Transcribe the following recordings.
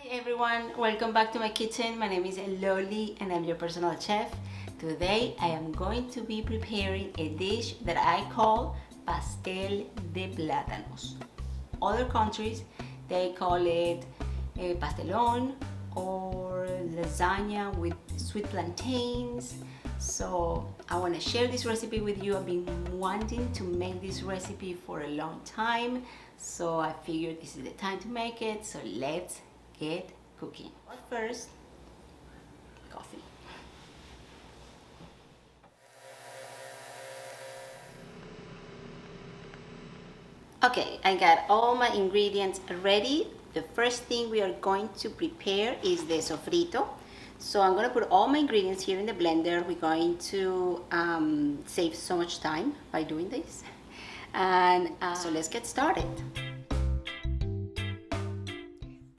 Everyone, welcome back to my kitchen. My name is Loli and I'm your personal chef. Today I am going to be preparing a dish that I call Pastel de Plátanos. Other countries they call it pastelón or lasagna with sweet plantains. So I want to share this recipe with you. I've been wanting to make this recipe for a long time, so I figured this is the time to make it. So let's get cooking. But first, coffee. Okay, I got all my ingredients ready. The first thing we are going to prepare is the sofrito. So I'm going to put all my ingredients here in the blender. We're going to save so much time by doing this. And so let's get started.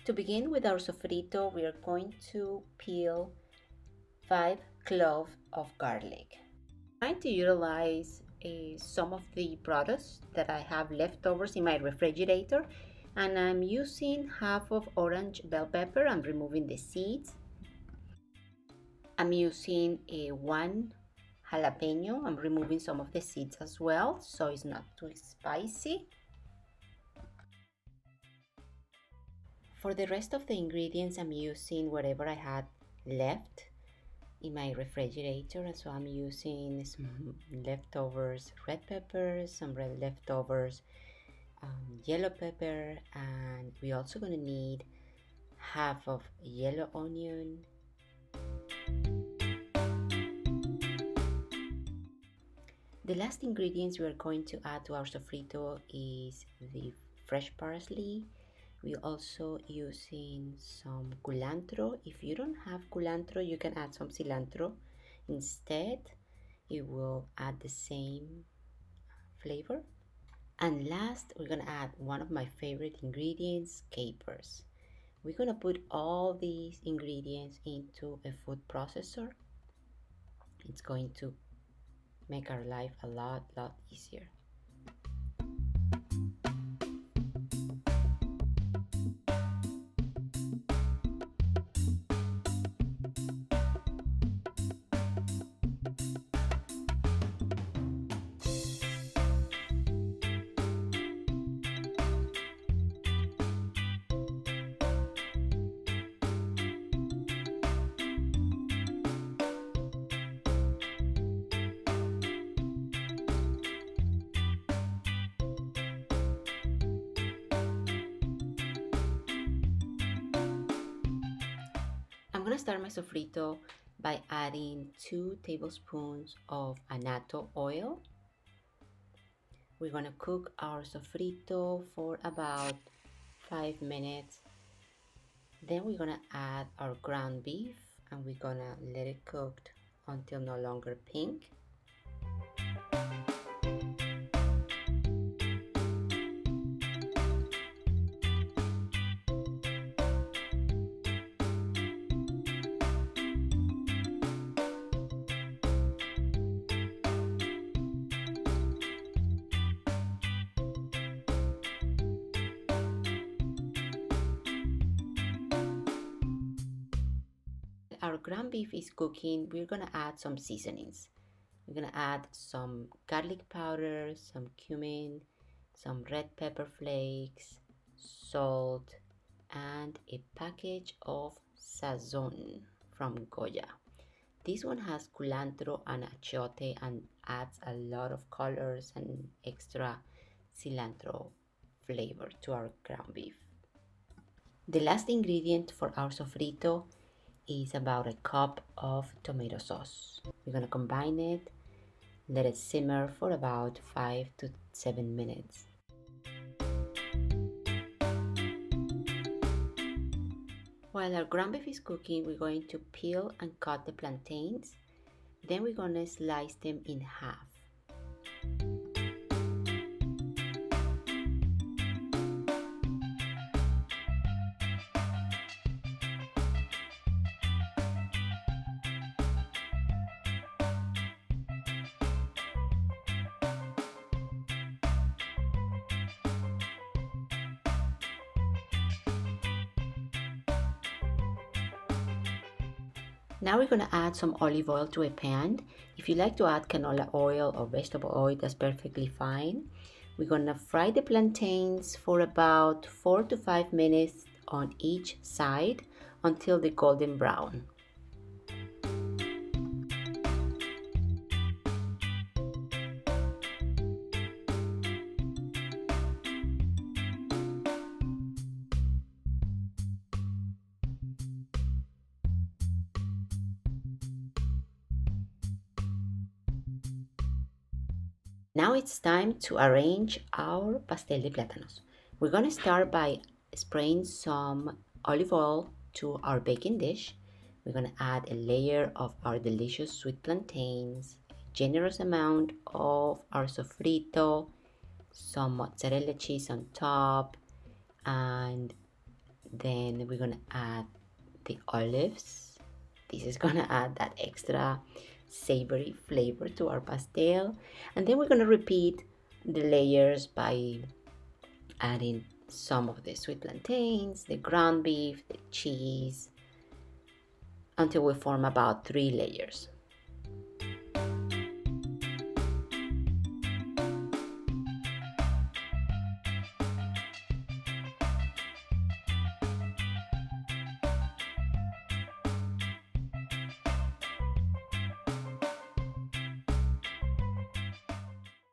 To begin with our sofrito, we are going to peel 5 cloves of garlic. I'm trying to utilize some of the products that I have leftovers in my refrigerator, and I'm using half of orange bell pepper. I'm removing the seeds. I'm using one jalapeno. I'm removing some of the seeds as well, so it's not too spicy. For the rest of the ingredients, I'm using whatever I had left in my refrigerator. So I'm using some leftovers red peppers, some red leftovers yellow pepper, and we're also going to need half of yellow onion. The last ingredients we are going to add to our sofrito is the fresh parsley. We're also using some culantro. If you don't have culantro, you can add some cilantro instead. It will add the same flavor. And last, we're gonna add one of my favorite ingredients, capers. We're gonna put all these ingredients into a food processor. It's going to make our life a lot easier. I'm gonna start my sofrito by adding 2 tablespoons of annatto oil. We're gonna cook our sofrito for about 5 minutes. Then we're gonna add our ground beef and we're gonna let it cook until no longer pink. Our ground beef is cooking. We're gonna add some seasonings. We're gonna add some garlic powder, some cumin, some red pepper flakes, salt, and a package of sazon from Goya. This one has culantro and achiote and adds a lot of colors and extra cilantro flavor to our ground beef. The last ingredient for our sofrito is about a cup of tomato sauce. We're gonna combine it, let it simmer for about 5 to 7 minutes. While our ground beef is cooking, we're going to peel and cut the plantains. Then we're gonna slice them in half. Now we're gonna add some olive oil to a pan. If you like to add canola oil or vegetable oil, that's perfectly fine. We're gonna fry the plantains for about 4 to 5 minutes on each side until they're golden brown. Now it's time to arrange our pastel de plátanos. We're gonna start by spraying some olive oil to our baking dish. We're gonna add a layer of our delicious sweet plantains, a generous amount of our sofrito, some mozzarella cheese on top, and then we're gonna add the olives. This is gonna add that extra savory flavor to our pastel, and then we're gonna repeat the layers by adding some of the sweet plantains, the ground beef, the cheese, until we form about 3 layers.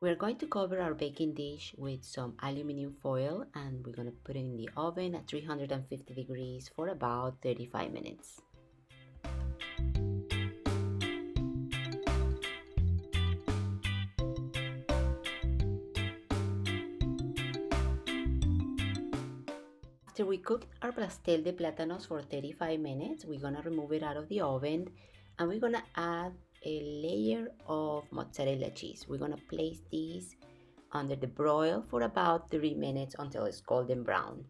We're going to cover our baking dish with some aluminum foil, and we're going to put it in the oven at 350 degrees for about 35 minutes. After we cook our pastel de plátanos for 35 minutes, we're going to remove it out of the oven, and we're going to add a layer of mozzarella cheese. We're going to place these under the broil for about 3 minutes until it's golden brown.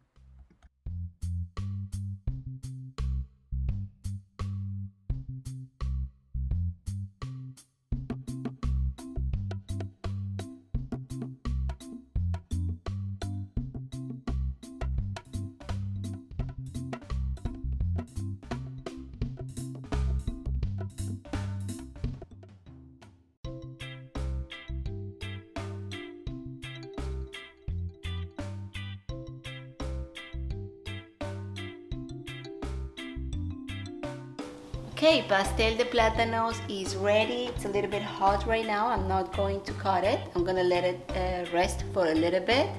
Okay, pastel de plátanos is ready. It's a little bit hot right now. I'm not going to cut it. I'm gonna let it rest for a little bit.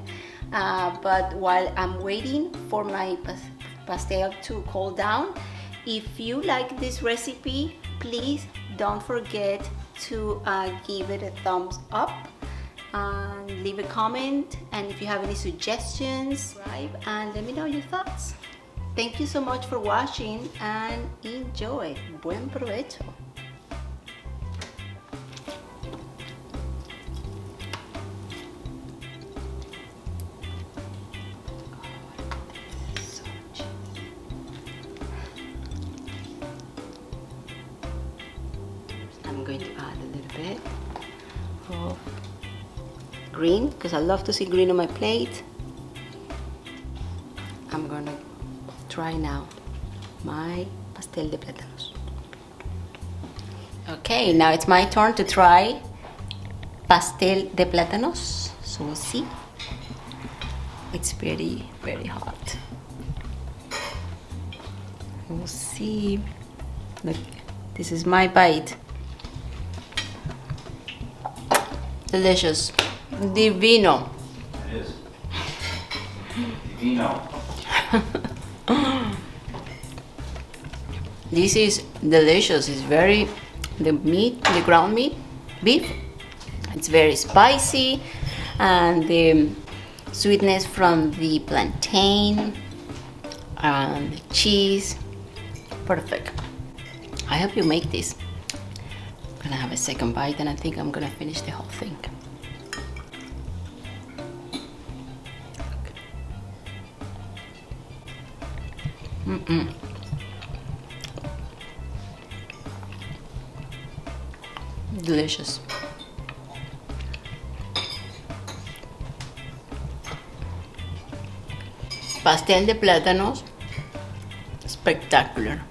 But while I'm waiting for my pastel to cool down, if you like this recipe, please don't forget to give it a thumbs up. Leave a comment, and if you have any suggestions, subscribe and let me know your thoughts. Thank you so much for watching and enjoy. Buen provecho. I'm going to add a little bit of green because I love to see green on my plate. I'm gonna try now my pastel de plátanos. Okay, now it's my turn to try pastel de plátanos. So we'll see. It's very, very hot. We'll see. Look, this is my bite. Delicious. Divino. It is. Divino. This is delicious. It's very, the meat, the ground meat, beef, it's very spicy, and the sweetness from the plantain and the cheese, perfect. I hope you make this. I'm gonna have a second bite and I think I'm gonna finish the whole thing. Delicious. Pastel de plátanos, spectacular.